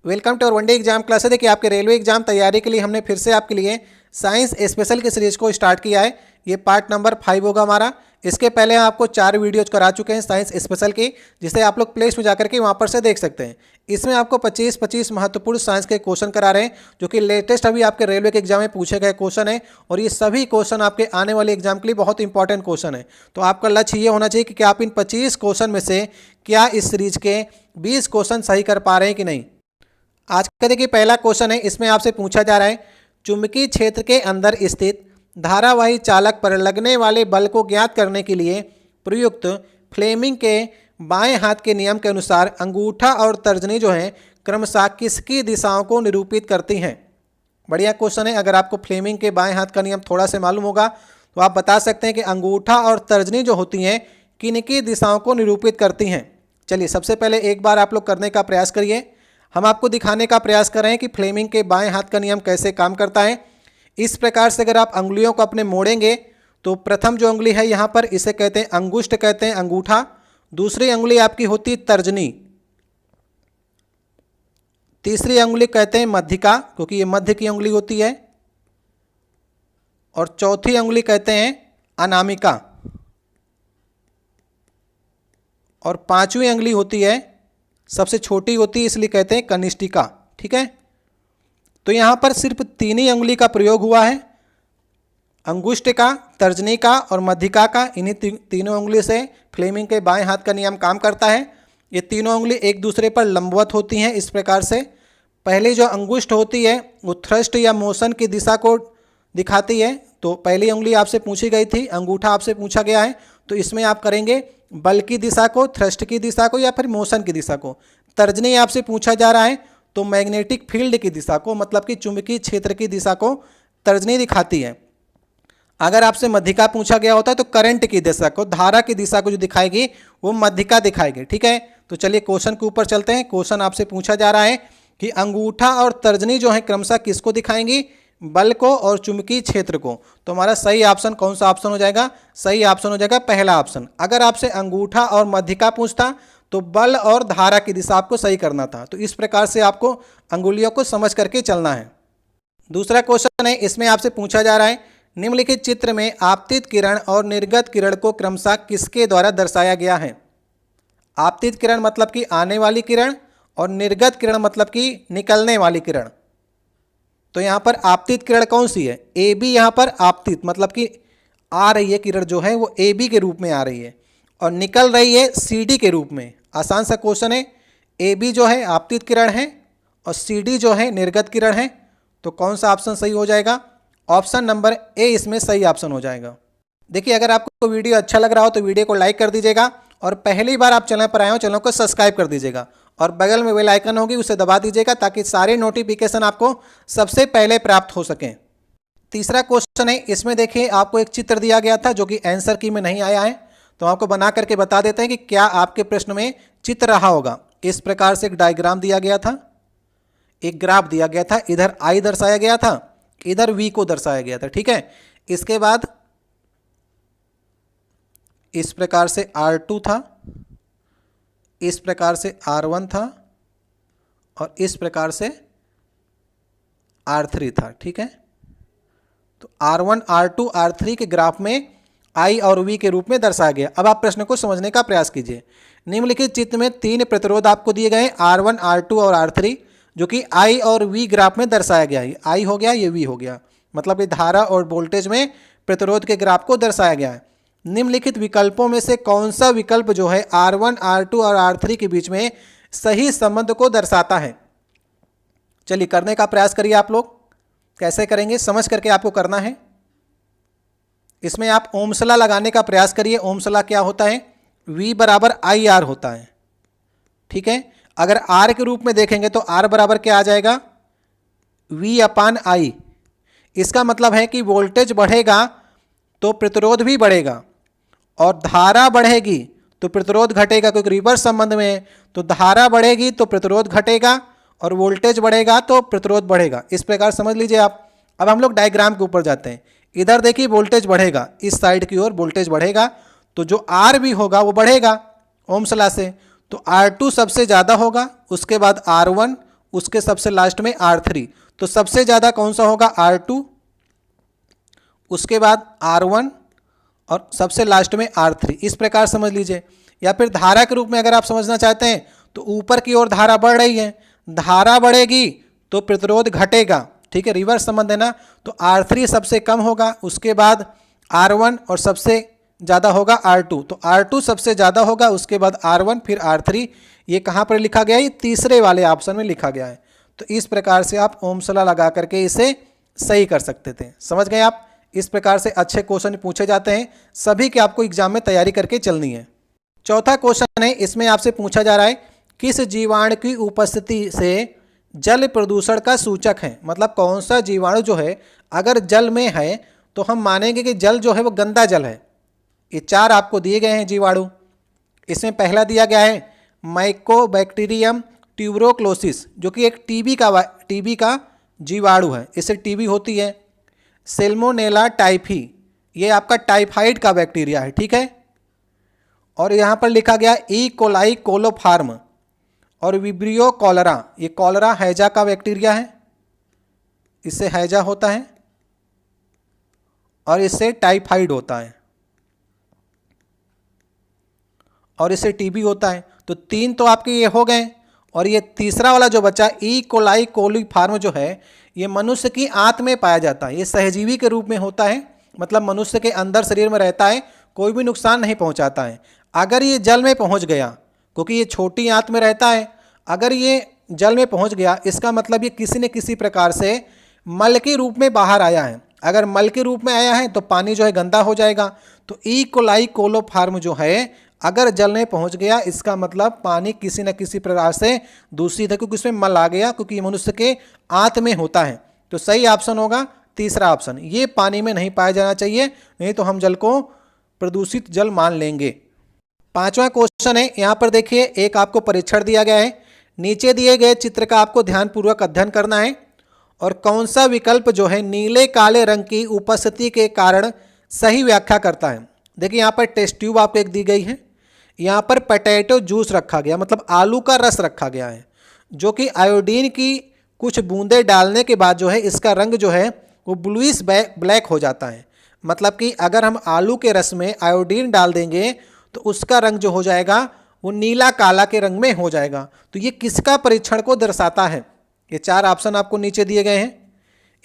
Welcome to और one day exam class है। देखिए आपके रेलवे एग्जाम तैयारी के लिए हमने फिर से आपके लिए साइंस स्पेशल की सीरीज को स्टार्ट किया है। ये पार्ट नंबर 5 होगा हमारा। इसके पहले हम आपको 4 वीडियोज करा चुके हैं साइंस स्पेशल की, जिसे आप लोग प्ले लिस्ट में जाकर के वहाँ पर से देख सकते हैं। इसमें आपको 25 महत्वपूर्ण साइंस के क्वेश्चन करा रहे हैं, जो कि लेटेस्ट अभी आपके रेलवे के एग्जाम में पूछे गए क्वेश्चन है। और ये सभी क्वेश्चन आपके आने वाले एग्जाम के लिए बहुत इंपॉर्टेंट क्वेश्चन है। तो आपका लक्ष्य ये होना चाहिए कि क्या आप इन 25 क्वेश्चन में से क्या इस सीरीज के 20 क्वेश्चन सही कर पा रहे हैं कि नहीं। आज का देखिए पहला क्वेश्चन है, इसमें आपसे पूछा जा रहा है चुंबकीय क्षेत्र के अंदर स्थित धारावाही चालक पर लगने वाले बल को ज्ञात करने के लिए प्रयुक्त फ्लेमिंग के बाएं हाथ के नियम के अनुसार अंगूठा और तर्जनी जो है क्रमशः किसकी दिशाओं को निरूपित करती हैं। बढ़िया क्वेश्चन है। अगर आपको फ्लेमिंग के बाएं हाथ का नियम थोड़ा से मालूम होगा तो आप बता सकते हैं कि अंगूठा और तर्जनी जो होती हैं किनकी दिशाओं को निरूपित करती हैं। चलिए सबसे पहले एक बार आप लोग करने का प्रयास करिए। हम आपको दिखाने का प्रयास कर रहे हैं कि फ्लेमिंग के बाएं हाथ का नियम कैसे काम करता है। इस प्रकार से अगर आप अंगुलियों को अपने मोड़ेंगे तो प्रथम जो उंगली है यहाँ पर इसे कहते हैं अंगुष्ठ, कहते हैं अंगूठा। दूसरी उंगली आपकी होती है तर्जनी, तीसरी उंगली कहते हैं मध्यिका, क्योंकि ये मध्य की उंगली होती है, और चौथी उंगली कहते हैं अनामिका, और पांचवी उंगली होती है सबसे छोटी होती है इसलिए कहते हैं कनिष्ठिका। ठीक है, तो यहाँ पर सिर्फ 3 ही उंगली का प्रयोग हुआ है, अंगुष्ठ का, तर्जनी का और मध्यिका का। इन्हीं तीनों उंगली से फ्लेमिंग के बाएं हाथ का नियम काम करता है। ये तीनों उंगली एक दूसरे पर लंबवत होती हैं। इस प्रकार से पहली जो अंगुष्ठ होती है वो थ्रस्ट या मोशन की दिशा को दिखाती है। तो पहली उंगली आपसे पूछी गई थी, अंगूठा आपसे पूछा गया है, तो इसमें आप करेंगे बल की दिशा को, थ्रस्ट की दिशा को या फिर मोशन की दिशा को। तर्जनी आपसे पूछा जा रहा है तो मैग्नेटिक फील्ड की दिशा को, मतलब कि चुंबकीय क्षेत्र की दिशा को तर्जनी दिखाती है। अगर आपसे मध्यिका पूछा गया होता है तो करंट की दिशा को, धारा की दिशा को जो दिखाएगी वो मध्यिका दिखाएगी। ठीक है, तो चलिए क्वेश्चन के ऊपर चलते हैं। क्वेश्चन आपसे पूछा जा रहा है कि अंगूठा और तर्जनी जो है क्रमशः किसको दिखाएंगी, बल को और चुंबकीय क्षेत्र को। तो हमारा सही ऑप्शन कौन सा ऑप्शन हो जाएगा, सही ऑप्शन हो जाएगा पहला ऑप्शन। अगर आपसे अंगूठा और मध्यिका पूछता तो बल और धारा की दिशा आपको सही करना था। तो इस प्रकार से आपको अंगुलियों को समझ करके चलना है। दूसरा क्वेश्चन है, इसमें आपसे पूछा जा रहा है निम्नलिखित चित्र में आपतित किरण और निर्गत किरण को क्रमशः किसके द्वारा दर्शाया गया है। आपतित किरण मतलब कि आने वाली किरण, और निर्गत किरण मतलब कि निकलने वाली किरण। तो यहाँ पर आपतित किरण कौन सी है, ए बी। यहाँ पर आपतित मतलब कि आ रही है किरण जो है वो ए बी के रूप में आ रही है, और निकल रही है सी डी के रूप में। आसान सा क्वेश्चन है। ए बी जो है आपतित किरण है और सी डी जो है निर्गत किरण है। तो कौन सा ऑप्शन सही हो जाएगा, ऑप्शन नंबर ए इसमें सही ऑप्शन हो जाएगा। देखिए अगर आपको वीडियो अच्छा लग रहा हो तो वीडियो को लाइक कर दीजिएगा, और पहली बार आप चैनल पर आए हो चैनल को सब्सक्राइब कर दीजिएगा, और बगल में बेल आइकन होगी उसे दबा दीजिएगा ताकि सारे नोटिफिकेशन आपको सबसे पहले प्राप्त हो सकें। तीसरा क्वेश्चन है, इसमें देखिए आपको एक चित्र दिया गया था जो कि आंसर की में नहीं आया है, तो आपको बना करके बता देते हैं कि क्या आपके प्रश्न में चित्र रहा होगा। इस प्रकार से एक डायग्राम दिया गया था, एक ग्राफ दिया गया था, इधर आई दर्शाया गया था, इधर वी को दर्शाया गया था। ठीक है, इसके बाद इस प्रकार से R2 था, इस प्रकार से R1 था, और इस प्रकार से R3 था। ठीक है, तो R1, R2, R3 के ग्राफ में I और V के रूप में दर्शाया गया। अब आप प्रश्न को समझने का प्रयास कीजिए। निम्नलिखित चित्र में 3 प्रतिरोध आपको दिए गए R1, R2 और R3, जो कि I और V ग्राफ में दर्शाया गया है। I हो गया, ये V हो गया, मतलब ये धारा और वोल्टेज में प्रतिरोध के ग्राफ को दर्शाया गया है। निम्नलिखित विकल्पों में से कौन सा विकल्प जो है R1, R2 और R3 के बीच में सही संबंध को दर्शाता है। चलिए करने का प्रयास करिए। आप लोग कैसे करेंगे, समझ करके आपको करना है। इसमें आप ओम्स लॉ लगाने का प्रयास करिए। ओम्स लॉ क्या होता है, V बराबर IR होता है। ठीक है, अगर R के रूप में देखेंगे तो R बराबर क्या आ जाएगा, V/I। इसका मतलब है कि वोल्टेज बढ़ेगा तो प्रतिरोध भी बढ़ेगा, और धारा बढ़ेगी तो प्रतिरोध घटेगा, क्योंकि रिवर्स संबंध में है। तो धारा बढ़ेगी तो प्रतिरोध घटेगा, और वोल्टेज बढ़ेगा तो प्रतिरोध बढ़ेगा। इस प्रकार समझ लीजिए आप। अब हम लोग डायग्राम के ऊपर जाते हैं। इधर देखिए वोल्टेज बढ़ेगा, इस साइड की ओर वोल्टेज बढ़ेगा, तो जो R भी होगा वो बढ़ेगा ओम्स लॉ से। तो R2 सबसे ज़्यादा होगा, उसके बाद R1, उसके सबसे लास्ट में R3। तो सबसे ज़्यादा कौन सा होगा? R2, उसके बाद R1 और सबसे लास्ट में R3। इस प्रकार समझ लीजिए। या फिर धारा के रूप में अगर आप समझना चाहते हैं तो ऊपर की ओर धारा बढ़ रही है, धारा बढ़ेगी तो प्रतिरोध घटेगा, ठीक है, रिवर्स संबंध है ना। तो R3 सबसे कम होगा, उसके बाद R1 और सबसे ज़्यादा होगा R2। तो R2 सबसे ज़्यादा होगा, उसके बाद R1 फिर R3। ये कहाँ पर लिखा गया है? ये तीसरे वाले ऑप्शन में लिखा गया है। तो इस प्रकार से आप ओम्स लॉ लगा करके इसे सही कर सकते थे। समझ गए आप? इस प्रकार से अच्छे क्वेश्चन पूछे जाते हैं, सभी के आपको एग्जाम में तैयारी करके चलनी है। चौथा क्वेश्चन है, इसमें आपसे पूछा जा रहा है किस जीवाणु की उपस्थिति से जल प्रदूषण का सूचक है। मतलब कौन सा जीवाणु जो है अगर जल में है तो हम मानेंगे कि जल जो है वो गंदा जल है। ये 4 आपको दिए गए हैं जीवाणु। इसमें पहला दिया गया है माइकोबैक्टीरियम ट्यूबरोक्लोसिस, जो कि एक टीबी का जीवाणु है, इससे टीबी होती है। सेल्मोनेला टाइफी, ये आपका टाइफाइड का बैक्टीरिया है, ठीक है। और यहाँ पर लिखा गया ई कोलाई कोलोफार्म और विब्रियो कॉलरा, ये कॉलरा हैजा का बैक्टीरिया है, इससे हैजा होता है और इससे टाइफाइड होता है और इससे टीबी होता है। तो 3 तो आपके ये हो गए। और ये तीसरा वाला जो बचा ई कोलाई कोलीफार्म जो है, ये मनुष्य की आंत में पाया जाता है। ये सहजीवी के रूप में होता है, मतलब मनुष्य के अंदर शरीर में रहता है, कोई भी नुकसान नहीं पहुंचाता है। अगर ये जल में पहुंच गया, क्योंकि ये छोटी आंत में रहता है, अगर ये जल में पहुंच गया इसका मतलब ये किसी न किसी प्रकार से मल के रूप में बाहर आया है। अगर मल के रूप में आया है तो पानी जो है गंदा हो जाएगा। तो ई कोलाई कोलोफार्म जो है अगर जल में पहुंच गया, इसका मतलब पानी किसी न किसी प्रकार से दूषित है, क्योंकि उसमें मल आ गया, क्योंकि ये मनुष्य के आंत में होता है। तो सही ऑप्शन होगा तीसरा ऑप्शन, ये पानी में नहीं पाया जाना चाहिए, नहीं तो हम जल को प्रदूषित जल मान लेंगे। 5वां क्वेश्चन है, यहाँ पर देखिए एक आपको परीक्षण दिया गया है। नीचे दिए गए चित्र का आपको ध्यानपूर्वक अध्ययन करना है और कौन सा विकल्प जो है नीले काले रंग की उपस्थिति के कारण सही व्याख्या करता है। देखिए यहाँ पर टेस्ट ट्यूब आपको एक दी गई है, यहाँ पर पोटैटो जूस रखा गया, मतलब आलू का रस रखा गया है, जो कि आयोडीन की कुछ बूंदें डालने के बाद जो है इसका रंग जो है वो ब्लूइश ब्लैक हो जाता है। मतलब कि अगर हम आलू के रस में आयोडीन डाल देंगे तो उसका रंग जो हो जाएगा वो नीला काला के रंग में हो जाएगा। तो ये किसका परीक्षण को दर्शाता है? ये 4 ऑप्शन आपको नीचे दिए गए हैं।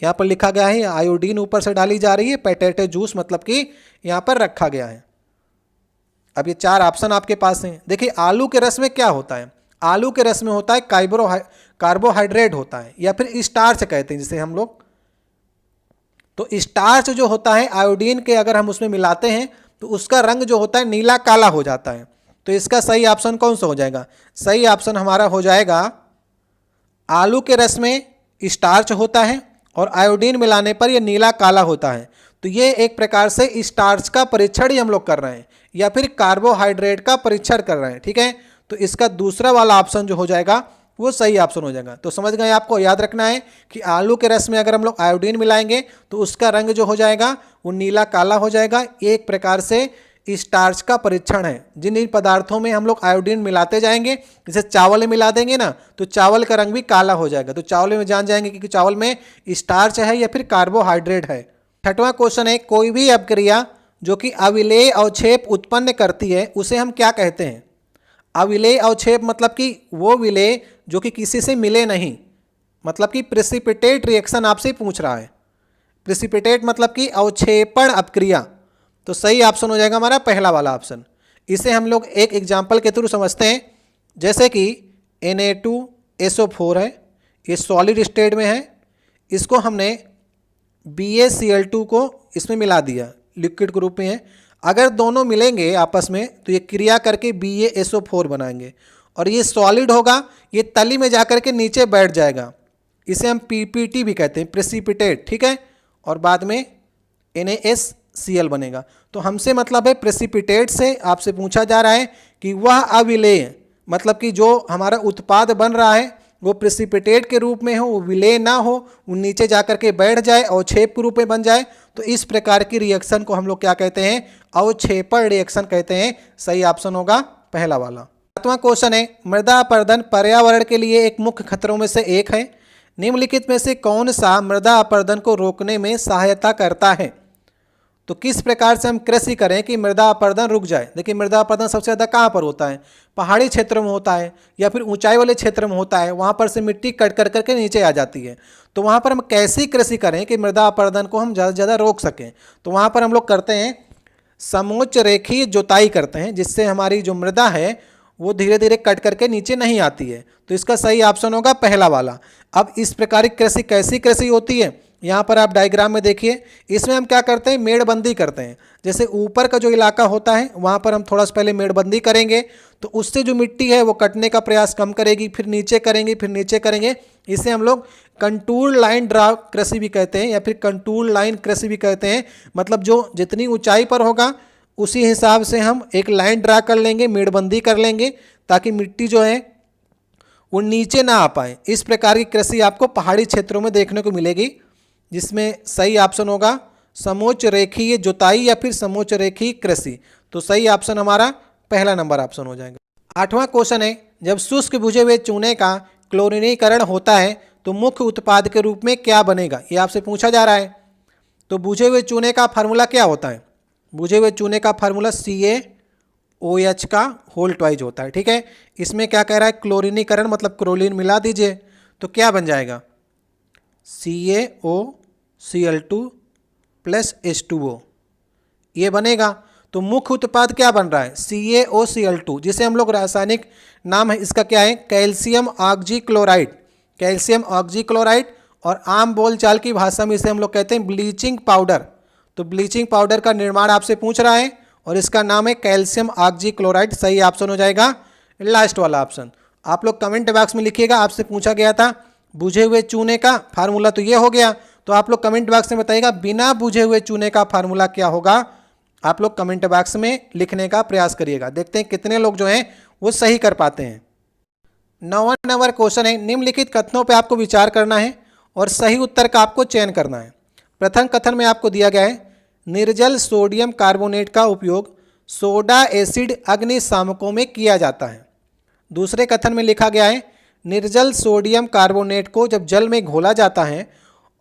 यहाँ पर लिखा गया है आयोडीन ऊपर से डाली जा रही है, पोटैटो जूस मतलब कि यहाँ पर रखा गया है। अब ये 4 ऑप्शन आपके पास हैं। देखिए आलू के रस में क्या होता है? आलू के रस में होता है कार्बोहाइड्रेट होता है, या फिर स्टार्च कहते हैं जिसे हम लोग। तो स्टार्च जो होता है आयोडीन के अगर हम उसमें मिलाते हैं तो उसका रंग जो होता है नीला काला हो जाता है। तो इसका सही ऑप्शन कौन सा हो जाएगा? सही ऑप्शन हमारा हो जाएगा आलू के रस में स्टार्च होता है और आयोडीन मिलाने पर यह नीला काला होता है। तो ये एक प्रकार से स्टार्च का परीक्षण ही हम लोग कर रहे हैं, या फिर कार्बोहाइड्रेट का परीक्षण कर रहे हैं, ठीक है। तो इसका दूसरा वाला ऑप्शन जो हो जाएगा वो सही ऑप्शन हो जाएगा। तो समझ गए, आपको याद रखना है कि आलू के रस में अगर हम लोग आयोडीन मिलाएंगे तो उसका रंग जो हो जाएगा वो नीला काला हो जाएगा। एक प्रकार से स्टार्च का परीक्षण है। जिन इन पदार्थों में हम लोग आयोडीन मिलाते जाएंगे, जैसे चावल में मिला देंगे ना तो चावल का रंग भी काला हो जाएगा। तो चावल में जान जाएंगे कि चावल में स्टार्च है या फिर कार्बोहाइड्रेट है। 6वां क्वेश्चन है, कोई भी अपक्रिया जो कि अविलेय अवक्षेप उत्पन्न करती है उसे हम क्या कहते हैं? अविलेय अवक्षेप मतलब कि वो विलेय जो कि किसी से मिले नहीं, मतलब कि प्रेसिपिटेट रिएक्शन आपसे पूछ रहा है। प्रेसिपिटेट मतलब कि अवक्षेपण अपक्रिया। तो सही ऑप्शन हो जाएगा हमारा पहला वाला ऑप्शन। इसे हम लोग एक एग्जाम्पल के थ्रू समझते हैं। जैसे कि Na2SO4 है, ये सॉलिड स्टेट में है, इसको हमने BaCl2 को इसमें मिला दिया, लिक्विड के रूप में है। अगर दोनों मिलेंगे आपस में तो ये क्रिया करके BaSO4 बनाएंगे और ये सॉलिड होगा, ये तली में जाकर के नीचे बैठ जाएगा। इसे हम PPT भी कहते हैं, प्रेसिपिटेट, ठीक है। और बाद में NaCl बनेगा। तो हमसे मतलब है प्रेसिपिटेट से आपसे पूछा जा रहा है कि वह अविलेय, मतलब कि जो हमारा उत्पाद बन रहा है वो प्रेसिपिटेट के रूप में हो, वो विलेय ना हो, वो नीचे जाकर के बैठ जाए, अवक्षेप के रूप में बन जाए। तो इस प्रकार की रिएक्शन को हम लोग क्या कहते हैं? अवक्षेपण रिएक्शन कहते हैं। सही ऑप्शन होगा पहला वाला। 7वां क्वेश्चन है, मृदा अपरदन पर्यावरण के लिए एक मुख्य खतरों में से एक है। निम्नलिखित में से कौन सा मृदा अपरदन को रोकने में सहायता करता है? तो किस प्रकार से हम कृषि करें कि मृदा अपरदन रुक जाए? देखिए, मृदा अपरदन सबसे ज़्यादा कहाँ पर होता है? पहाड़ी क्षेत्रों में होता है या फिर ऊंचाई वाले क्षेत्र में होता है। वहाँ पर से मिट्टी कट कर करके नीचे आ जाती है। तो वहाँ पर हम कैसी कृषि करें कि मृदा अपरदन को हम ज़्यादा से ज़्यादा रोक सकें? तो वहाँ पर हम लोग करते हैं समोच्च रेखीय जोताई करते हैं, जिससे हमारी जो मृदा है वो धीरे धीरे कट करके नीचे नहीं आती है। तो इसका सही ऑप्शन होगा पहला वाला। अब इस प्रकार की कृषि कैसी कृषि होती है, यहाँ पर आप डायग्राम में देखिए। इसमें हम क्या करते हैं, मेड़बंदी करते हैं। जैसे ऊपर का जो इलाका होता है वहाँ पर हम थोड़ा सा पहले मेड़बंदी करेंगे, तो उससे जो मिट्टी है वो कटने का प्रयास कम करेगी, फिर नीचे करेंगे, फिर नीचे करेंगे। इसे हम लोग कंटूर लाइन ड्रा कृषि भी कहते हैं या फिर कंटूर लाइन कृषि भी कहते हैं। मतलब जो जितनी ऊंचाई पर होगा उसी हिसाब से हम एक लाइन ड्रा कर लेंगे, मेड़बंदी कर लेंगे, ताकि मिट्टी जो है वो नीचे ना आ पाए। इस प्रकार की कृषि आपको पहाड़ी क्षेत्रों में देखने को मिलेगी, जिसमें सही ऑप्शन होगा समोच्च रेखीय जुताई या फिर समोच्च रेखीय कृषि। तो सही ऑप्शन हमारा पहला नंबर ऑप्शन हो जाएगा। 8वां क्वेश्चन है, जब शुष्क भुजे हुए चूने का क्लोरीनीकरण होता है तो मुख्य उत्पाद के रूप में क्या बनेगा? ये आपसे पूछा जा रहा है। तो भुजे हुए चूने का फार्मूला क्या होता है? भुजे हुए चूने का फार्मूला CaOH का होल ट्वाइज होता है। ठीक है, इसमें क्या कह रहा है, क्लोरीनीकरण मतलब क्लोरीन मिला दीजिए, तो क्या बन जाएगा? CaOCl2 प्लस H2O ये बनेगा। तो मुख्य उत्पाद क्या बन रहा है? CaOCl2, जिसे हम लोग रासायनिक नाम है इसका क्या है, कैल्शियम ऑक्सीक्लोराइड। कैल्शियम ऑक्सीक्लोराइड, और आम बोलचाल की भाषा में इसे हम लोग कहते हैं ब्लीचिंग पाउडर। तो ब्लीचिंग पाउडर का निर्माण आपसे पूछ रहा है और इसका नाम है कैल्शियम ऑक्सीक्लोराइड। सही ऑप्शन हो जाएगा लास्ट वाला ऑप्शन। आप लोग कमेंट बॉक्स में लिखिएगा, आपसे पूछा गया था बुझे हुए चूने का फार्मूला तो ये हो गया। तो आप लोग कमेंट बॉक्स में बताइएगा बिना बुझे हुए चूने का फार्मूला क्या होगा। आप लोग कमेंट बॉक्स में लिखने का प्रयास करिएगा, देखते हैं कितने लोग जो हैं वो सही कर पाते हैं। 9वां नंबर क्वेश्चन है, निम्नलिखित कथनों पे आपको विचार करना है और सही उत्तर का आपको चयन करना है। प्रथम कथन में आपको दिया गया है, निर्जल सोडियम कार्बोनेट का उपयोग सोडा एसिड अग्निशामकों में किया जाता है। दूसरे कथन में लिखा गया है, निर्जल सोडियम कार्बोनेट को जब जल में घोला जाता है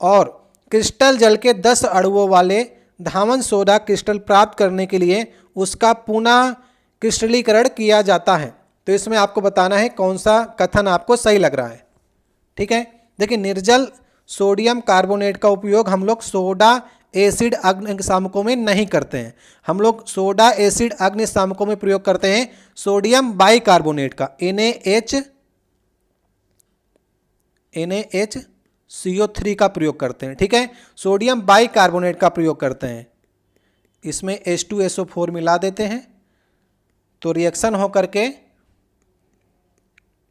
और क्रिस्टल जल के 10 अणुओं वाले धावन सोडा क्रिस्टल प्राप्त करने के लिए उसका पुनः क्रिस्टलीकरण किया जाता है। तो इसमें आपको बताना है कौन सा कथन आपको सही लग रहा है। ठीक है, देखिए, निर्जल सोडियम कार्बोनेट का उपयोग हम लोग सोडा एसिड अग्निशामकों में नहीं करते हैं। हम लोग सोडा एसिड अग्निशामकों में प्रयोग करते हैं सोडियम बाइकार्बोनेट का, NaHCO3 का प्रयोग करते हैं। ठीक है, सोडियम बाइकार्बोनेट का प्रयोग करते हैं। इसमें H2SO4 मिला देते हैं तो रिएक्शन हो करके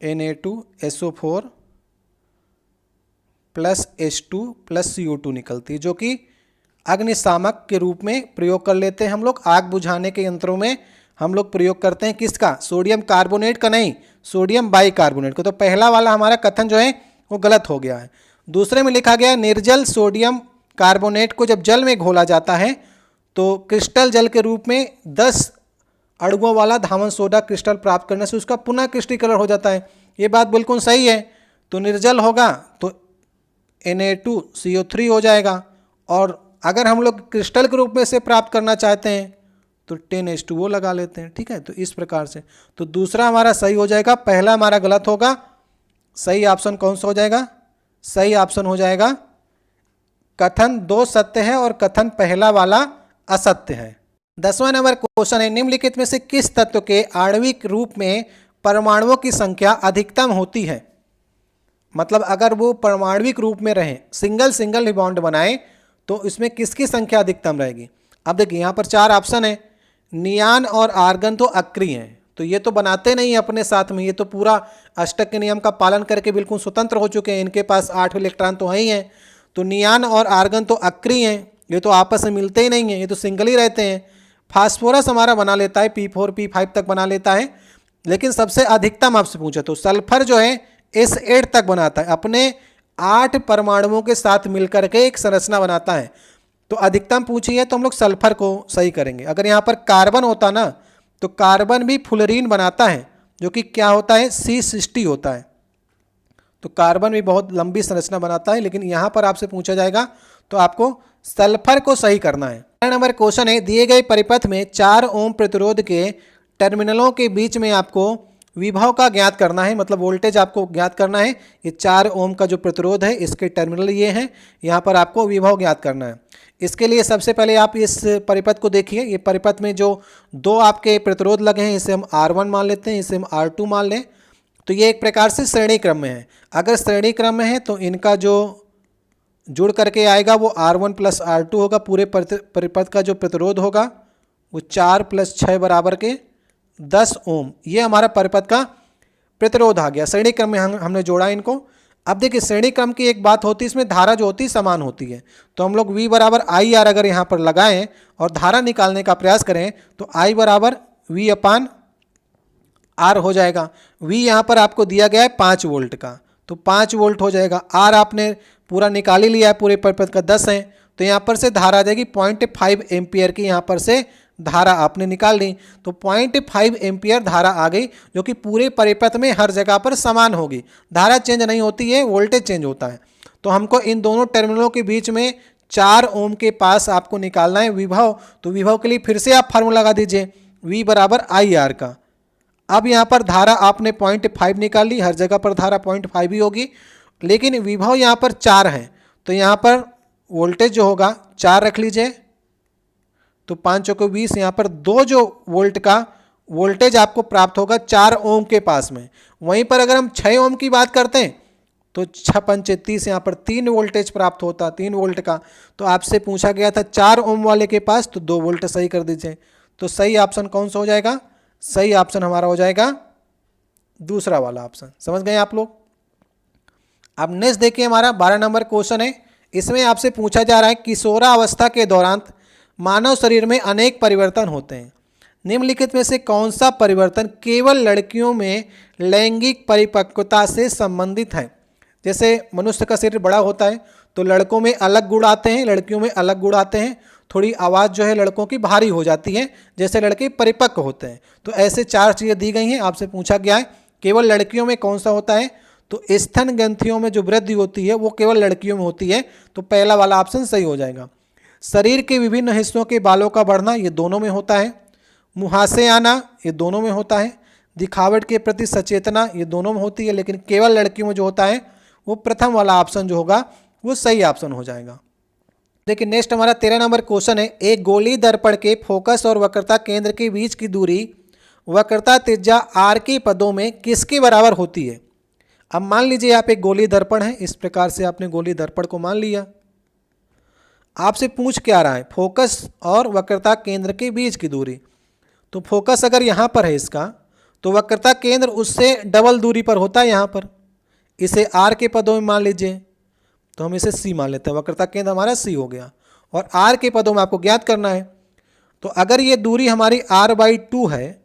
Na2SO4 plus H2 plus CO2 निकलती है, जो कि अग्निशामक के रूप में प्रयोग कर लेते हैं। हम लोग आग बुझाने के यंत्रों में हम लोग प्रयोग करते हैं किसका? सोडियम कार्बोनेट का नहीं, सोडियम बाइकार्बोनेट को। तो पहला वाला हमारा कथन जो है वो गलत हो गया है। दूसरे में लिखा गया, निर्जल सोडियम कार्बोनेट को जब जल में घोला जाता है तो क्रिस्टल जल के रूप में 10 अणुओं वाला धावन सोडा क्रिस्टल प्राप्त करने से उसका पुनः क्रिस्टलीकरण हो जाता है। ये बात बिल्कुल सही है। तो निर्जल होगा तो Na2CO3 हो जाएगा, और अगर हम लोग क्रिस्टल के रूप में से प्राप्त करना चाहते हैं तो 10H2O लगा लेते हैं। ठीक है, तो इस प्रकार से तो दूसरा हमारा सही हो जाएगा, पहला हमारा गलत होगा। सही ऑप्शन कौन सा हो जाएगा? सही ऑप्शन हो जाएगा कथन 2 सत्य है और कथन पहला वाला असत्य है। 10वां नंबर क्वेश्चन है, निम्नलिखित में से किस तत्व के आणविक रूप में परमाणुओं की संख्या अधिकतम होती है? मतलब अगर वो परमाणविक रूप में रहें, सिंगल बॉन्ड बनाए, तो इसमें किसकी संख्या अधिकतम रहेगी? अब देखिए, यहाँ पर 4 ऑप्शन है। नियान और आर्गन तो अक्रिय हैं, तो ये तो बनाते नहीं अपने साथ में, ये तो पूरा अष्टक के नियम का पालन करके बिल्कुल स्वतंत्र हो चुके हैं। इनके पास 8 इलेक्ट्रॉन तो है ही हैं। तो नियान और आर्गन तो अक्रिय हैं, ये तो आपस में मिलते ही नहीं हैं, ये तो सिंगल ही रहते हैं। फास्फोरस हमारा बना लेता है, P4 P5 तक बना लेता है, लेकिन सबसे अधिकतम आपसे पूछा तो सल्फर जो है S8 तक बनाता है, अपने 8 परमाणुओं के साथ मिलकर के एक संरचना बनाता है। तो अधिकतम पूछी है तो हम लोग सल्फर को सही करेंगे। अगर यहाँ पर कार्बन होता ना तो कार्बन भी फुलरीन बनाता है, जो कि क्या होता है, C60 होता है। तो कार्बन भी बहुत लंबी संरचना बनाता है, लेकिन यहाँ पर आपसे पूछा जाएगा तो आपको सल्फर को सही करना है। 4 नंबर क्वेश्चन है, दिए गए परिपथ में 4 ओम प्रतिरोध के टर्मिनलों के बीच में आपको विभव का ज्ञात करना है, मतलब वोल्टेज आपको ज्ञात करना है। ये 4 ओम का जो प्रतिरोध है इसके टर्मिनल ये हैं, यहाँ पर आपको विभव ज्ञात करना है। इसके लिए सबसे पहले आप इस परिपथ को देखिए। ये परिपथ में जो 2 आपके प्रतिरोध लगे हैं, इसे हम R1 मान लेते हैं, इसे हम R2 मान लें। तो ये एक प्रकार से श्रेणी क्रम में है। अगर श्रेणी क्रम में है तो इनका जो जुड़ करके आएगा वो R1 + R2 होगा। पूरे परिपथ का जो प्रतिरोध होगा वो 4 + 6 बराबर के 10 ओम। ये हमारा परिपथ का प्रतिरोध आ गया। श्रेणी क्रम में हमने जोड़ा इनको। अब देखिए श्रेणी क्रम की एक बात होती है, इसमें धारा जो होती है समान होती है। तो हम लोग V = IR अगर यहाँ पर लगाएं और धारा निकालने का प्रयास करें तो I = V/R हो जाएगा। V यहाँ पर आपको दिया गया है 5 वोल्ट का, तो 5 वोल्ट हो जाएगा। R आपने पूरा निकाल ही लिया है, पूरे परिपथ का 10 है, तो यहाँ पर से धारा आ जाएगी 0.5 एम्पियर की। यहाँ पर से धारा आपने निकाल ली, तो 0.5 एम्पियर धारा आ गई, जो कि पूरे परिपथ में हर जगह पर समान होगी। धारा चेंज नहीं होती है, वोल्टेज चेंज होता है। तो हमको इन दोनों टर्मिनलों के बीच में 4 ओम के पास आपको निकालना है विभव। तो विभव के लिए फिर से आप फार्मूला लगा दीजिए, V = IR का। अब यहाँ पर धारा आपने 0.5 निकाल ली, हर जगह पर धारा 0.5 ही होगी, लेकिन विभव यहाँ पर 4 है, तो यहाँ पर वोल्टेज जो होगा 4 रख लीजिए। तो 5 चौके 20, यहाँ पर 2 जो वोल्ट का वोल्टेज आपको प्राप्त होगा 4 ओम के पास में। वहीं पर अगर हम 6 ओम की बात करते हैं तो 6 पंचे 30, यहाँ पर 3 वोल्टेज प्राप्त होता, 3 वोल्ट का। तो आपसे पूछा गया था 4 ओम वाले के पास, तो 2 वोल्ट सही कर दीजिए। तो सही ऑप्शन कौन सा हो जाएगा? सही ऑप्शन हमारा हो जाएगा दूसरा वाला ऑप्शन। समझ गए आप लोग? अब नेक्स्ट देखिए, हमारा 12 नंबर क्वेश्चन है। इसमें आपसे पूछा जा रहा है किशोरावस्था के दौरान मानव शरीर में अनेक परिवर्तन होते हैं। निम्नलिखित में से कौन सा परिवर्तन केवल लड़कियों में लैंगिक परिपक्वता से संबंधित है? जैसे मनुष्य का शरीर बड़ा होता है तो लड़कों में अलग गुण आते हैं, लड़कियों में अलग गुण आते हैं। थोड़ी आवाज़ जो है लड़कों की भारी हो जाती है, जैसे लड़के परिपक्व होते हैं। तो ऐसे 4 चीज़ें दी गई हैं। आपसे पूछा गया है केवल लड़कियों में कौन सा होता है? तो स्तन ग्रंथियों में जो वृद्धि होती है वो केवल लड़कियों में होती है, तो पहला वाला ऑप्शन सही हो जाएगा। शरीर के विभिन्न हिस्सों के बालों का बढ़ना, ये दोनों में होता है। मुहासे आना, ये दोनों में होता है। दिखावट के प्रति सचेतना, ये दोनों में होती है, लेकिन केवल लड़कियों में जो होता है वो प्रथम वाला ऑप्शन जो होगा वो सही ऑप्शन हो जाएगा। देखिए नेक्स्ट हमारा 13 नंबर क्वेश्चन है। एक गोली दर्पण के फोकस और वक्रता केंद्र के बीच की दूरी वक्रता त्रिज्या R के पदों में किसके बराबर होती है? अब मान लीजिए आप एक गोली दर्पण है, इस प्रकार से आपने गोली दर्पण को मान लिया। आपसे पूछ क्या रहा है? फोकस और वक्रता केंद्र के बीच की दूरी। तो फोकस अगर यहाँ पर है इसका, तो वक्रता केंद्र उससे डबल दूरी पर होता है यहाँ पर। इसे R के पदों में मान लीजिए, तो हम इसे C मान लेते हैं। वक्रता केंद्र हमारा C हो गया, और R के पदों में आपको ज्ञात करना है। तो अगर ये दूरी हमारी R/2 है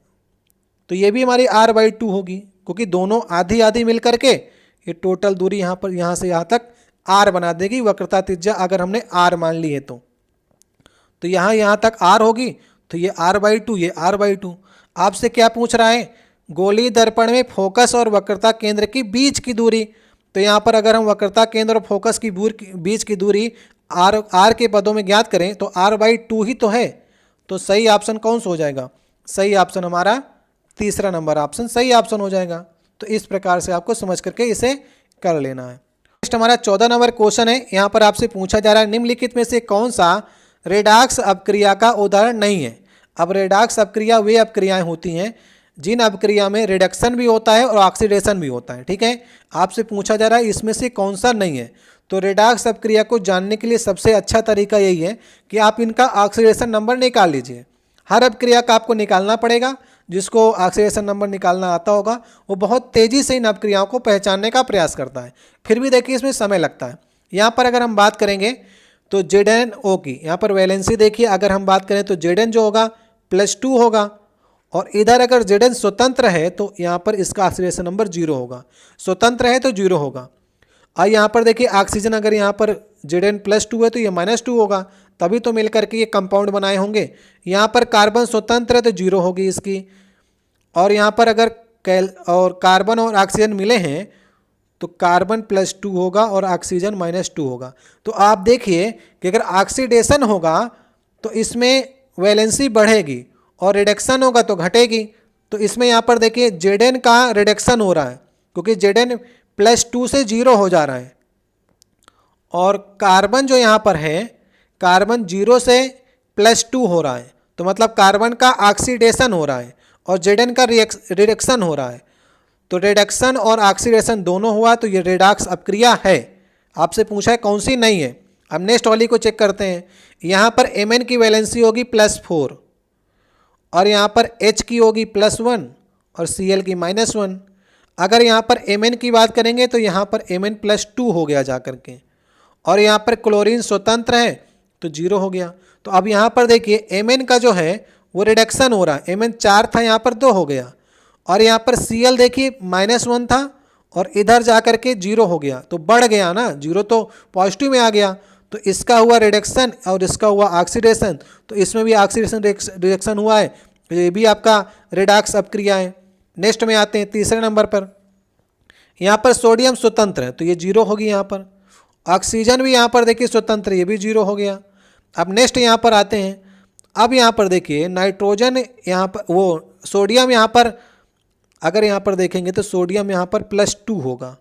तो ये भी हमारी R/2 होगी, क्योंकि दोनों आधी आधी मिल करके ये टोटल दूरी यहाँ पर यहाँ से यहाँ तक R बना देगी। वक्रता त्रिज्या अगर हमने R मान ली है तो यहाँ तक R होगी, तो ये R/2, ये R/2। आपसे क्या पूछ रहा है? गोली दर्पण में फोकस और वक्रता केंद्र की बीच की दूरी। तो यहाँ पर अगर हम वक्रता केंद्र और फोकस की बीच की दूरी R के पदों में ज्ञात करें तो R/2 ही तो है। तो सही ऑप्शन कौन सा हो जाएगा? सही ऑप्शन हमारा तीसरा नंबर ऑप्शन सही ऑप्शन हो जाएगा। तो इस प्रकार से आपको समझ करके इसे कर लेना है। नेक्स्ट हमारा 14 नंबर क्वेश्चन है। यहाँ पर आपसे पूछा जा रहा है निम्नलिखित में से कौन सा रेडॉक्स अपक्रिया का उदाहरण नहीं है? अब रेडॉक्स अपक्रिया वे अपक्रियाएं होती हैं जिन अपक्रिया में रिडक्शन भी होता है और ऑक्सीडेशन भी होता है। ठीक है, आपसे पूछा जा रहा है इसमें से कौन सा नहीं है। तो रेडॉक्स अपक्रिया को जानने के लिए सबसे अच्छा तरीका यही है कि आप इनका ऑक्सीडेशन नंबर निकाल लीजिए। हर अपक्रिया का आपको निकालना पड़ेगा। जिसको ऑक्सीडेशन नंबर निकालना आता होगा वो बहुत तेज़ी से इन अपक्रियाओं को पहचानने का प्रयास करता है। फिर भी देखिए इसमें समय लगता है। यहाँ पर अगर हम बात करेंगे तो ZnO की, यहाँ पर वैलेंसी देखिए, अगर हम बात करें तो Zn जो होगा +2 होगा, और इधर अगर Zn स्वतंत्र है तो यहाँ पर इसका ऑक्सीडेशन नंबर 0 होगा। स्वतंत्र है तो 0 होगा। और यहाँ पर देखिए ऑक्सीजन अगर यहाँ पर Zn +2 है तो ये -2 होगा, तभी तो मिलकर के ये कंपाउंड बनाए होंगे। यहाँ पर कार्बन स्वतंत्र है तो 0 होगी इसकी। और यहाँ पर अगर और कार्बन और ऑक्सीजन मिले हैं तो कार्बन +2 होगा और ऑक्सीजन -2 होगा। तो आप देखिए कि अगर ऑक्सीडेशन होगा तो इसमें वैलेंसी बढ़ेगी और रिडक्शन होगा तो घटेगी। तो इसमें यहाँ पर देखिए Zn का रिडक्शन हो रहा है क्योंकि Zn +2 से 0 हो जा रहा है, और कार्बन जो यहाँ पर है कार्बन 0 से +2 हो रहा है, तो मतलब कार्बन का ऑक्सीडेशन हो रहा है और Zn का रिडक्शन हो रहा है। तो रिडक्शन और ऑक्सीडेशन दोनों हुआ तो ये रेडॉक्स अपक्रिया है। आपसे पूछा है कौन सी नहीं है। अब नेक्स्ट वाली को चेक करते हैं। यहाँ पर Mn की वैलेंसी होगी +4 और यहाँ पर H की होगी +1 और Cl की -1। अगर यहाँ पर Mn की बात करेंगे तो यहाँ पर Mn +2 हो गया जा करके, और यहाँ पर क्लोरीन स्वतंत्र है तो 0 हो गया। तो अब यहाँ पर देखिए Mn का जो है वो रिडक्शन हो रहा है। Mn 4 था, यहाँ पर 2 हो गया, और यहाँ पर Cl देखिए -1 था और इधर जा कर के 0 हो गया, तो बढ़ गया ना, 0 तो पॉजिटिव में आ गया। तो इसका हुआ रिडक्शन और इसका हुआ ऑक्सीडेशन, तो इसमें भी ऑक्सीडेशन रिडक्शन हुआ है, तो ये भी आपका रेडॉक्स अपक्रिया है। नेक्स्ट में आते हैं तीसरे नंबर पर। यहाँ पर सोडियम स्वतंत्र है तो ये 0 होगी। यहाँ पर ऑक्सीजन भी यहाँ पर देखिए स्वतंत्र, ये भी 0 हो गया। अब नेक्स्ट यहाँ पर आते हैं। अब यहाँ पर देखिए नाइट्रोजन, यहाँ पर वो सोडियम, यहाँ पर अगर यहाँ पर देखेंगे तो सोडियम यहाँ पर +2 होगा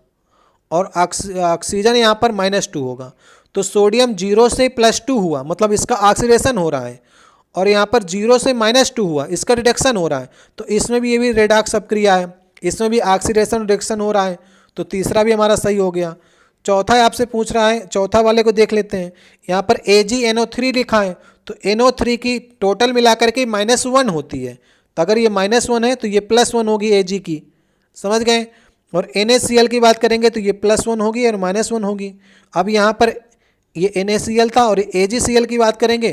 और ऑक्सीजन यहाँ पर -2 होगा। तो सोडियम 0 से +2 हुआ, मतलब इसका ऑक्सीडेशन हो रहा है, और यहाँ पर 0 से -2 हुआ, इसका रिडक्शन हो रहा है। तो इसमें भी ये भी रेडॉक्स अपक्रिया है, इसमें भी ऑक्सीडेशन रिडक्शन हो रहा है। तो तीसरा भी हमारा सही हो गया। चौथा आपसे पूछ रहा है, चौथा वाले को देख लेते हैं। यहाँ पर AgNO3 लिखा है, तो NO3 की टोटल मिलाकर के -1 होती है, तो अगर ये -1 है तो ये +1 होगी Ag की, समझ गए। और NaCl की बात करेंगे तो ये +1 होगी और -1 होगी। अब यहाँ पर ये NaCl था और AgCl की बात करेंगे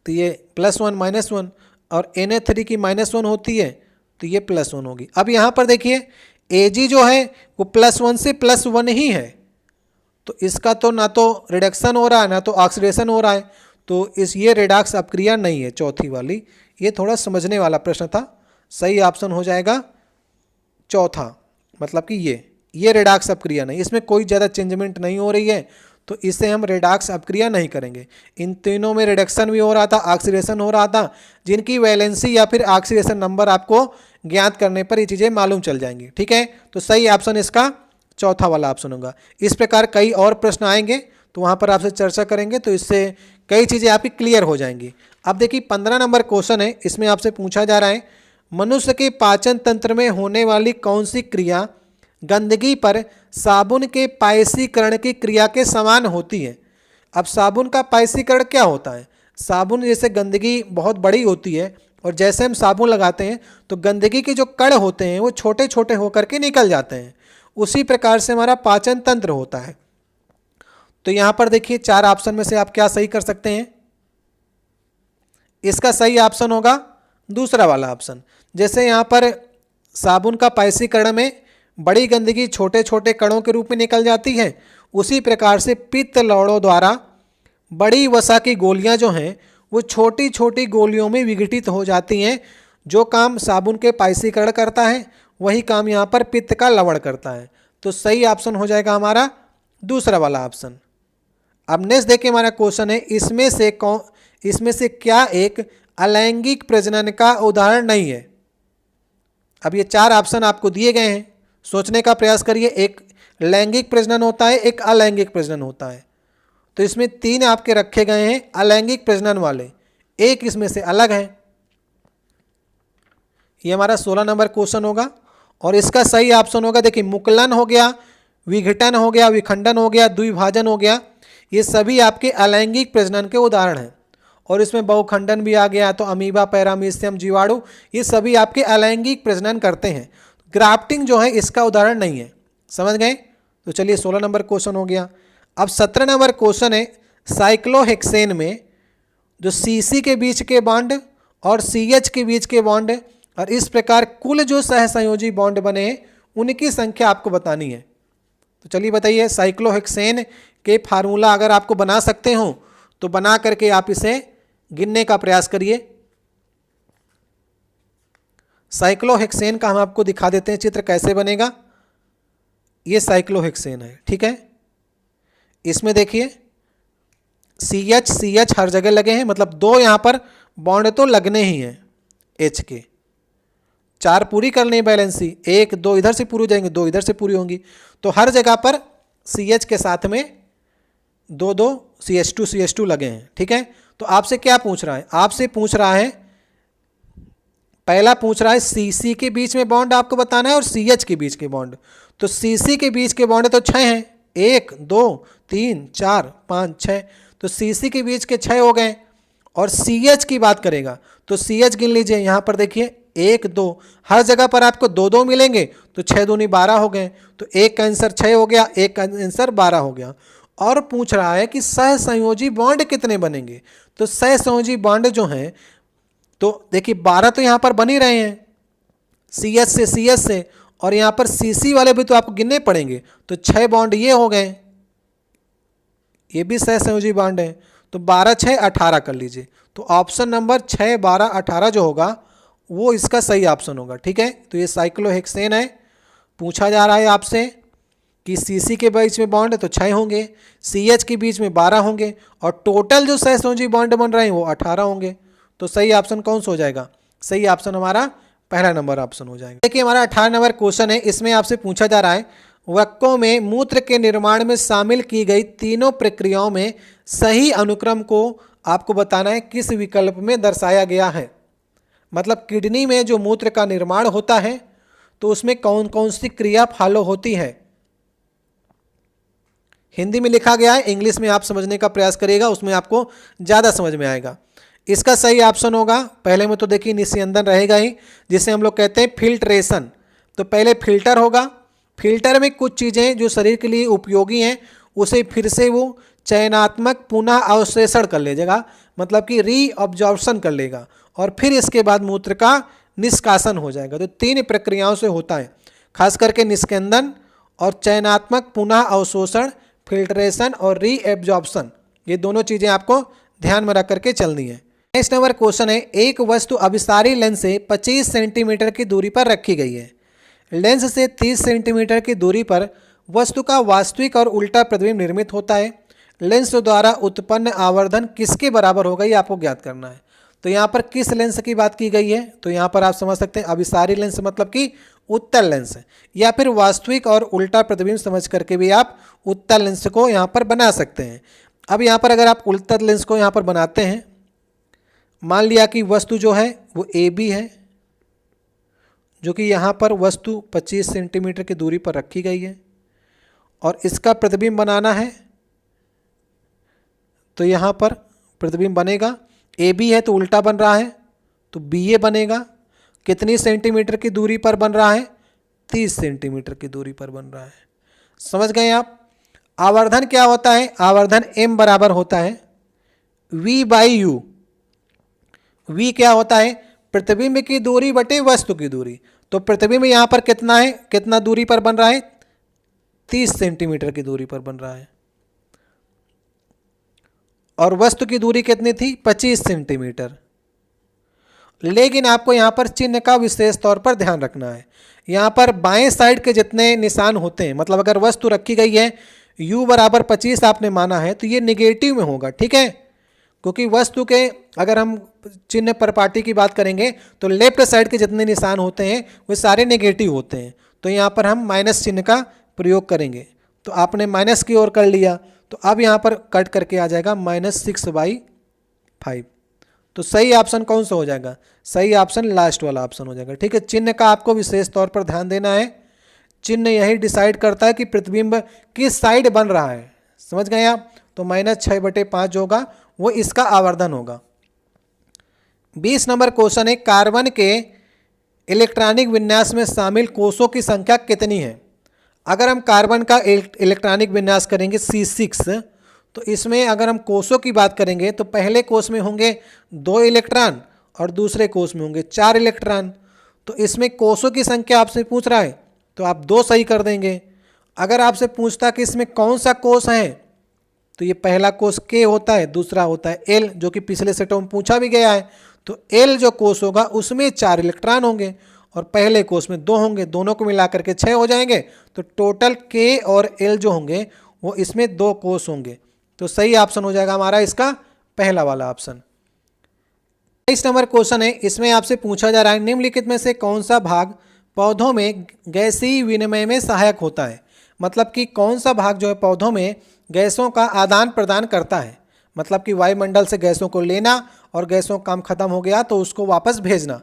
तो ये +1 -1, और Na3 की -1 होती है तो ये +1 होगी। अब यहाँ पर देखिए Ag जो है वो +1 से +1 ही है, तो इसका तो ना तो रिडक्शन हो रहा है ना तो ऑक्सीडेशन हो रहा है, तो ये रेडॉक्स अपक्रिया नहीं है चौथी वाली। ये थोड़ा समझने वाला प्रश्न था। सही ऑप्शन हो जाएगा चौथा, मतलब कि ये रेडॉक्स अपक्रिया नहीं, इसमें कोई ज़्यादा चेंजमेंट नहीं हो रही है, तो इससे हम रेडॉक्स अपक्रिया नहीं करेंगे। इन तीनों में रिडक्शन भी हो रहा था, ऑक्सीडेशन हो रहा था, जिनकी वैलेंसी या फिर ऑक्सीडेशन नंबर आपको ज्ञात करने पर ये चीज़ें मालूम चल जाएंगी। ठीक है, तो सही ऑप्शन इसका चौथा वाला ऑप्शन होगा। इस प्रकार कई और प्रश्न आएंगे तो वहाँ पर आपसे चर्चा करेंगे, तो इससे कई चीज़ें आपकी क्लियर हो जाएंगी। अब देखिए 15 नंबर क्वेश्चन है, इसमें आपसे पूछा जा रहा है मनुष्य के पाचन तंत्र में होने वाली कौन सी क्रिया गंदगी पर साबुन के पायसीकरण की क्रिया के समान होती है। अब साबुन का पायसीकरण क्या होता है? साबुन जैसे गंदगी बहुत बड़ी होती है और जैसे हम साबुन लगाते हैं तो गंदगी के जो कण होते हैं वो छोटे छोटे होकर के निकल जाते हैं, उसी प्रकार से हमारा पाचन तंत्र होता है। तो यहाँ पर देखिए 4 ऑप्शन में से आप क्या सही कर सकते हैं? इसका सही ऑप्शन होगा दूसरा वाला ऑप्शन। जैसे यहाँ पर साबुन का पायसीकरण में बड़ी गंदगी छोटे छोटे कणों के रूप में निकल जाती है, उसी प्रकार से पित्त लौड़ों द्वारा बड़ी वसा की गोलियां जो हैं वो छोटी छोटी गोलियों में विघटित हो जाती हैं। जो काम साबुन के पायसीकरण करता है वही काम यहाँ पर पित्त का लवण करता है। तो सही ऑप्शन हो जाएगा हमारा दूसरा वाला ऑप्शन। अब नेक्स्ट देखिए हमारा क्वेश्चन है, इसमें से क्या एक अलैंगिक प्रजनन का उदाहरण नहीं है? अब ये 4 ऑप्शन आपको दिए गए हैं, सोचने का प्रयास करिए। एक लैंगिक प्रजनन होता है, एक अलैंगिक प्रजनन होता है, तो इसमें 3 आपके रखे गए हैं अलैंगिक प्रजनन वाले, एक इसमें से अलग है। ये हमारा 16 नंबर क्वेश्चन होगा और इसका सही ऑप्शन होगा, देखिए मुकुलन हो गया, विघटन हो गया, विखंडन हो गया, द्विभाजन हो गया, ये सभी आपके अलैंगिक प्रजनन के उदाहरण हैं। और इसमें बहुखंडन भी आ गया, तो अमीबा, पैरामीशियम, जीवाणु, ये सभी आपके अलैंगिक प्रजनन करते हैं। ग्राफ्टिंग जो है इसका उदाहरण नहीं है, समझ गए। तो चलिए 16 नंबर क्वेश्चन हो गया। अब 17 नंबर क्वेश्चन है, साइक्लोहेक्सेन में जो CC के बीच के बॉन्ड और CH के बीच के बॉन्ड और इस प्रकार कुल जो सहसंयोजी बॉन्ड बने उनकी संख्या आपको बतानी है। तो चलिए बताइए, साइक्लोहेक्सेन के फार्मूला अगर आपको बना सकते हो तो बना करके आप इसे गिनने का प्रयास करिए। साइक्लोहेक्सेन का हम आपको दिखा देते हैं चित्र कैसे बनेगा। ये साइक्लोहेक्सेन है, ठीक है। इसमें देखिए CH CH हर जगह लगे हैं, मतलब 2 यहाँ पर बॉन्ड तो लगने ही हैं H के। 4 पूरी करनी है बैलेंसी, 1 2 इधर से पूरी हो जाएंगे, 2 इधर से पूरी होंगी, तो हर जगह पर CH के साथ में 2 CH2 लगे हैं, ठीक है। तो आपसे क्या पूछ रहा है, आपसे पूछ रहा है, पहला पूछ रहा है CC के बीच में बॉन्ड आपको बताना है और CH के बीच के बॉन्ड। तो CC के बीच के बॉन्ड तो 6 हैं, 1 2 3 4 5 6, तो CC के बीच के 6 हो गए। और CH की बात करेगा तो CH गिन लीजिए, यहाँ पर देखिए 1 2, हर जगह पर आपको 2 मिलेंगे, तो 6 दूनी 12 हो गए, तो एक का आंसर 6 हो गया, एक का आंसर 12 हो गया। और पूछ रहा है कि सहसंयोजी बॉन्ड कितने बनेंगे। तो सहसंयोजी बॉन्ड जो हैं, तो देखिए 12 तो यहाँ पर बन ही रहे हैं CH से, और यहाँ पर CC वाले भी तो आपको गिनने पड़ेंगे, तो 6 बॉन्ड ये हो गए, ये भी सहसंयोजी बॉन्ड है, तो 12 6 18 कर लीजिए। तो ऑप्शन नंबर 6 12 18 जो होगा वो इसका सही ऑप्शन होगा, ठीक है। तो ये साइक्लोहेक्सेन है। पूछा जा रहा है आपसे कि CC के बीच में बॉन्ड है तो 6 होंगे, CH के बीच में 12 होंगे, और टोटल जो सहसंयोजी बॉन्ड बन रहे हैं वो 18 होंगे। तो सही ऑप्शन कौन सा हो जाएगा, सही ऑप्शन हमारा पहला नंबर ऑप्शन हो जाएगा। देखिए हमारा 18 नंबर क्वेश्चन है, इसमें आपसे पूछा जा रहा है वक्कों में मूत्र के निर्माण में शामिल की गई तीनों प्रक्रियाओं में सही अनुक्रम को आपको बताना है किस विकल्प में दर्शाया गया है। मतलब किडनी में जो मूत्र का निर्माण होता है तो उसमें कौन कौन सी क्रिया फॉलो होती है। हिंदी में लिखा गया है, इंग्लिश में आप समझने का प्रयास करिएगा, उसमें आपको ज़्यादा समझ में आएगा। इसका सही ऑप्शन होगा, पहले में तो देखिए निस्यंदन रहेगा ही, जिसे हम लोग कहते हैं फिल्ट्रेशन। तो पहले फिल्टर होगा, फिल्टर में कुछ चीज़ें जो शरीर के लिए उपयोगी हैं उसे फिर से वो चयनात्मक पुनः अवशोषण कर लेगा, मतलब कि रीअब्जॉर्प्शन कर लेगा, और फिर इसके बाद मूत्र का निष्कासन हो जाएगा। तो 3 प्रक्रियाओं से होता है, खास करके निस्कंदन और चयनात्मक पुनः अवशोषण, फिल्ट्रेशन और रीएब्जॉर्प्शन, ये दोनों चीज़ें आपको ध्यान में रख करके चलनी है। नेक्स्ट नंबर क्वेश्चन है, एक वस्तु अभिसारी लेंस से 25 सेंटीमीटर की दूरी पर रखी गई है। लेंस से 30 सेंटीमीटर की दूरी पर वस्तु का वास्तविक और उल्टा प्रतिबिंब निर्मित होता है। लेंस द्वारा उत्पन्न आवर्धन किसके बराबर होगा, ये आपको ज्ञात करना है। तो यहाँ पर किस लेंस की बात की गई है, तो यहाँ पर आप समझ सकते हैं अभिसारी लेंस मतलब कि उत्तल लेंस है, या फिर वास्तविक और उल्टा प्रतिबिंब समझ करके भी आप उत्तल लेंस को यहाँ पर बना सकते हैं। अब यहाँ पर अगर आप उत्तल लेंस को यहाँ पर बनाते हैं, मान लिया कि वस्तु जो है वो AB है, जो कि यहाँ पर वस्तु 25 सेंटीमीटर की दूरी पर रखी गई है, और इसका प्रतिबिंब बनाना है, तो यहाँ पर प्रतिबिंब बनेगा, AB है तो उल्टा बन रहा है तो BA बनेगा। कितनी सेंटीमीटर की दूरी पर बन रहा है, 30 सेंटीमीटर की दूरी पर बन रहा है। समझ गए आप। आवर्धन क्या होता है, आवर्धन M बराबर होता है V/U। V क्या होता है, प्रतिबिंब की दूरी बटे वस्तु की दूरी। तो प्रतिबिंब यहाँ पर कितना है, कितना दूरी पर बन रहा है, 30 सेंटीमीटर की दूरी पर बन रहा है, और वस्तु की दूरी कितनी थी, 25 सेंटीमीटर। लेकिन आपको यहाँ पर चिन्ह का विशेष तौर पर ध्यान रखना है। यहाँ पर बाएं साइड के जितने निशान होते हैं, मतलब अगर वस्तु रखी गई है U बराबर 25 आपने माना है, तो ये निगेटिव में होगा, ठीक है। क्योंकि वस्तु के अगर हम चिन्ह परपाटी की बात करेंगे तो लेफ्ट साइड के जितने निशान होते हैं वे सारे नेगेटिव होते हैं। तो यहाँ पर हम माइनस चिन्ह का प्रयोग करेंगे। तो आपने माइनस की ओर कर लिया, तो अब यहाँ पर कट करके आ जाएगा -6/5। तो सही ऑप्शन कौन सा हो जाएगा, सही ऑप्शन लास्ट वाला ऑप्शन हो जाएगा, ठीक है। चिन्ह का आपको विशेष तौर पर ध्यान देना है। चिन्ह यही डिसाइड करता है कि प्रतिबिंब किस साइड बन रहा है, समझ गए आप। तो -6/5 जो होगा वो इसका आवर्धन होगा। 20 नंबर क्वेश्चन है, कार्बन के इलेक्ट्रॉनिक विन्यास में शामिल कोषों की संख्या कितनी है। अगर हम कार्बन का इलेक्ट्रॉनिक विन्यास करेंगे C6, तो इसमें अगर हम कोषों की बात करेंगे तो पहले कोष में होंगे 2 इलेक्ट्रॉन और दूसरे कोष में होंगे 4 इलेक्ट्रॉन। तो इसमें कोषों की संख्या आपसे पूछ रहा है तो आप 2 सही कर देंगे। अगर आपसे पूछता कि इसमें कौन सा कोष है, तो ये पहला कोष K होता है, दूसरा होता है L, जो कि पिछले सेटों में पूछा भी गया है। तो L जो कोष होगा उसमें 4 इलेक्ट्रॉन होंगे, और पहले कोष में 2 होंगे, दोनों को मिला करके 6 हो जाएंगे। तो टोटल K और L जो होंगे वो इसमें 2 कोष होंगे। तो सही ऑप्शन हो जाएगा हमारा इसका पहला वाला ऑप्शन। 23 नंबर क्वेश्चन है, इसमें आपसे पूछा जा रहा है निम्नलिखित में से कौन सा भाग पौधों में गैसीय विनिमय में सहायक होता है। मतलब कि कौन सा भाग जो है पौधों में गैसों का आदान प्रदान करता है। मतलब कि वायुमंडल से गैसों को लेना और गैसों का काम खत्म हो गया तो उसको वापस भेजना।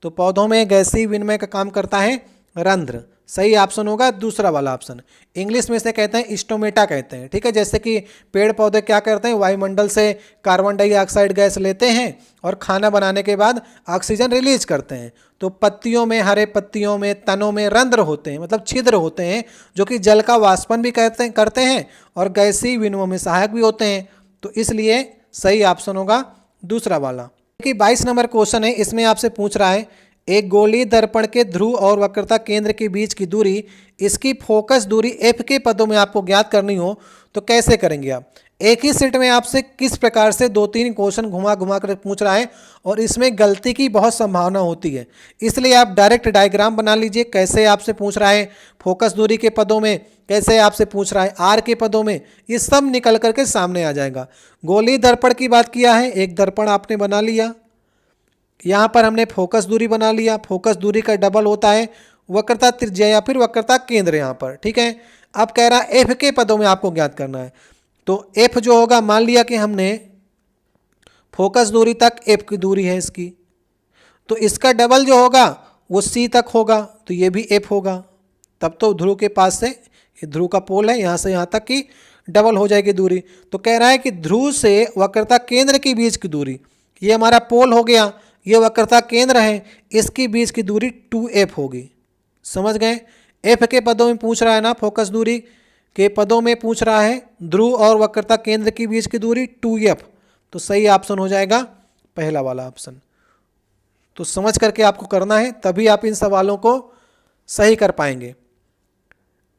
तो पौधों में गैसीय विनिमय का काम करता है रंध्र। सही ऑप्शन होगा दूसरा वाला ऑप्शन। इंग्लिश में से कहते हैं स्टोमेटा कहते हैं, ठीक है। जैसे कि पेड़ पौधे क्या करते हैं, वायुमंडल से कार्बन डाइऑक्साइड गैस लेते हैं और खाना बनाने के बाद ऑक्सीजन रिलीज करते हैं। तो पत्तियों में, हरे पत्तियों में, तनों में रंध्र होते हैं, मतलब छिद्र होते हैं, जो कि जल का वाष्पन भी करते हैं और गैसीय विनिमय में सहायक भी होते हैं। तो इसलिए सही ऑप्शन होगा दूसरा वाला। 22 नंबर क्वेश्चन है, इसमें आपसे पूछ रहा है एक गोलीय दर्पण के ध्रुव और वक्रता केंद्र के बीच की दूरी, इसकी फोकस दूरी f के पदों में आपको ज्ञात करनी हो तो कैसे करेंगे आप। एक ही सेट में आपसे किस प्रकार से 2-3 क्वेश्चन घुमा घुमा कर पूछ रहा है और इसमें गलती की बहुत संभावना होती है। इसलिए आप डायरेक्ट डायग्राम बना लीजिए, कैसे आपसे पूछ रहा है फोकस दूरी के पदों में, कैसे आपसे पूछ रहा है आर के पदों में, ये सब निकल करके सामने आ जाएगा। गोलीय दर्पण की बात किया है, एक दर्पण आपने बना लिया, यहाँ पर हमने फोकस दूरी बना लिया। फोकस दूरी का डबल होता है वक्रता त्रिज्या या फिर वक्रता केंद्र यहाँ पर, ठीक है। अब कह रहा है एफ के पदों में आपको ज्ञात करना है। तो एफ जो होगा, मान लिया कि हमने फोकस दूरी तक एफ की दूरी है इसकी, तो इसका डबल जो होगा वो सी तक होगा, तो ये भी एफ होगा। तब तो ध्रुव के पास से, ये ध्रुव का पोल है, यहाँ से यहाँ तक की डबल हो जाएगी दूरी। तो कह रहा है कि ध्रुव से वक्रता केंद्र के बीच की दूरी, ये हमारा पोल हो गया, ये वक्रता केंद्र है, इसकी बीच की दूरी 2f होगी। समझ गए। f के पदों में पूछ रहा है ना, फोकस दूरी के पदों में पूछ रहा है ध्रुव और वक्रता केंद्र के बीच की दूरी 2f। तो सही ऑप्शन हो जाएगा पहला वाला ऑप्शन। तो समझ करके आपको करना है, तभी आप इन सवालों को सही कर पाएंगे।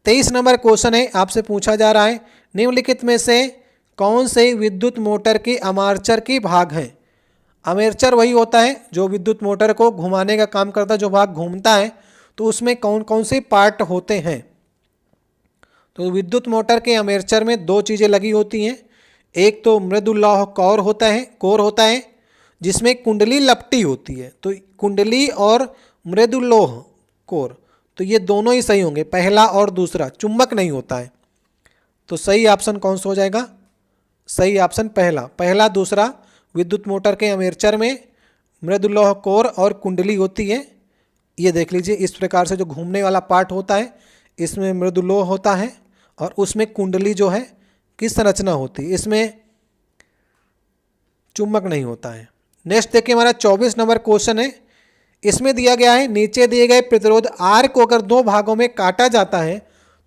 23 नंबर क्वेश्चन है, आपसे पूछा जा रहा है निम्नलिखित में से कौन से विद्युत मोटर के आर्मेचर के भाग हैं। आर्मेचर वही होता है जो विद्युत मोटर को घुमाने का काम करता है, जो भाग घूमता है, तो उसमें कौन कौन से पार्ट होते हैं। तो विद्युत मोटर के आर्मेचर में 2 चीज़ें लगी होती हैं। एक तो मृदु लौह कोर होता है जिसमें कुंडली लपटी होती है। तो कुंडली और मृदु लौह कोर, तो ये दोनों ही सही होंगे, पहला और दूसरा। चुंबक नहीं होता है। तो सही ऑप्शन कौन सा हो जाएगा। सही ऑप्शन पहला दूसरा। विद्युत मोटर के आर्मेचर में मृदु लौह कोर और कुंडली होती है। ये देख लीजिए, इस प्रकार से जो घूमने वाला पार्ट होता है इसमें मृदु लौह होता है और उसमें कुंडली जो है किस संरचना होती है, इसमें चुंबक नहीं होता है। नेक्स्ट देखिए, हमारा 24 नंबर क्वेश्चन है। इसमें दिया गया है नीचे दिए गए प्रतिरोध R को अगर 2 भागों में काटा जाता है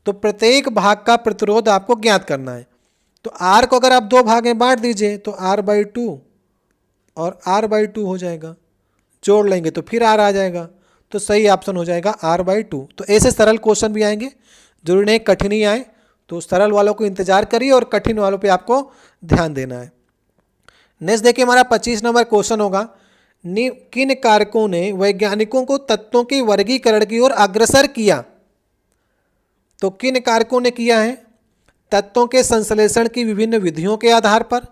तो प्रत्येक भाग का प्रतिरोध आपको ज्ञात करना है। तो R को अगर आप 2 भाग में बांट दीजिए तो R/2 और R/2 हो जाएगा, जोड़ लेंगे तो फिर R आ जाएगा। तो सही ऑप्शन हो जाएगा R/2। तो ऐसे सरल क्वेश्चन भी आएंगे, जरूरी नहीं कठिन ही आए। तो सरल वालों को इंतजार करिए और कठिन वालों पे आपको ध्यान देना है। नेक्स्ट देखिए, हमारा 25 नंबर क्वेश्चन होगा किन कारकों ने वैज्ञानिकों को तत्वों के वर्गीकरण की ओर अग्रसर किया। तो किन कारकों ने किया है। तत्वों के संश्लेषण की विभिन्न विधियों के आधार पर,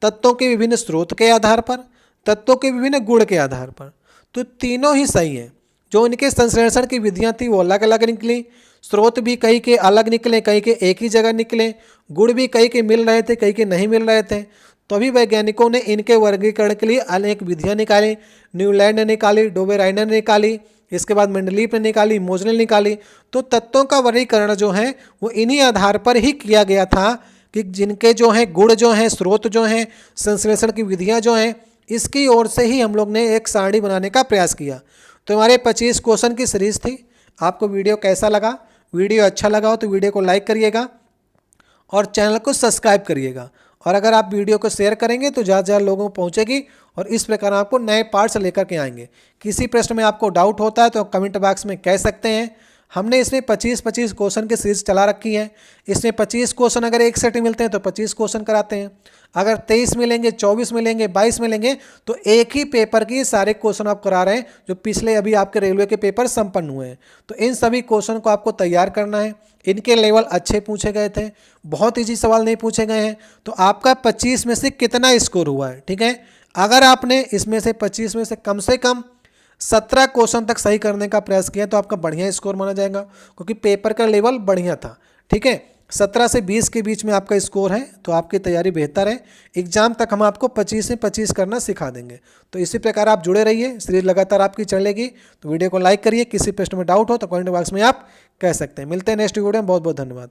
तत्वों के विभिन्न स्रोत के आधार पर, तत्वों के विभिन्न गुण के आधार पर। तो तीनों ही सही हैं। जो इनके संश्लेषण की विधियां थी वो अलग अलग निकली, स्रोत भी कई के अलग निकले, कई के एक ही जगह निकले, गुण भी कई के मिल रहे थे, कई के नहीं मिल रहे थे। तो अभी वैज्ञानिकों ने इनके वर्गीकरण के लिए अनेक विधियाँ निकाली। न्यूलैंड ने निकाली, डोबेराइनर ने निकाली, इसके बाद मेंडलीफ ने निकाली, मोजनेल निकाली। तो तत्वों का वर्गीकरण जो है वो इन्हीं आधार पर ही किया गया था कि जिनके जो हैं गुण जो हैं, स्रोत जो हैं, संश्लेषण की विधियां जो हैं, इसकी ओर से ही हम लोग ने एक सारणी बनाने का प्रयास किया। तो हमारे 25 क्वेश्चन की सीरीज़ थी। आपको वीडियो कैसा लगा। वीडियो अच्छा लगा हो तो वीडियो को लाइक करिएगा और चैनल को सब्सक्राइब करिएगा। और अगर आप वीडियो को शेयर करेंगे तो ज़्यादा से ज़्यादा लोगों को पहुँचेगी और इस प्रकार आपको नए पार्ट्स लेकर के आएंगे। किसी प्रश्न में आपको डाउट होता है तो कमेंट बॉक्स में कह सकते हैं, हमने इसमें 25-25 क्वेश्चन की सीरीज चला रखी है। इसमें 25 क्वेश्चन अगर एक सेट में मिलते हैं तो 25 क्वेश्चन कराते हैं, अगर 23 मिलेंगे, 24 मिलेंगे, 22 मिलेंगे तो एक ही पेपर की सारे क्वेश्चन आप करा रहे हैं जो पिछले अभी आपके रेलवे के पेपर संपन्न हुए हैं। तो इन सभी क्वेश्चन को आपको तैयार करना है। इनके लेवल अच्छे पूछे गए थे, बहुत ईजी सवाल नहीं पूछे गए हैं। तो आपका 25 में से कितना स्कोर हुआ है, ठीक है। अगर आपने इसमें से 25 में से कम 17 क्वेश्चन तक सही करने का प्रयास किया तो आपका बढ़िया स्कोर माना जाएगा, क्योंकि पेपर का लेवल बढ़िया था, ठीक है। 17 से 20 के बीच में आपका स्कोर है तो आपकी तैयारी बेहतर है। एग्जाम तक हम आपको 25 से 25 करना सिखा देंगे। तो इसी प्रकार आप जुड़े रहिए, सीरीज लगातार आपकी चलेगी। तो वीडियो को लाइक करिए, किसी प्रश्न में डाउट हो तो कमेंट बॉक्स में आप कह सकते हैं। मिलते हैं नेक्स्ट वीडियो में, बहुत बहुत धन्यवाद।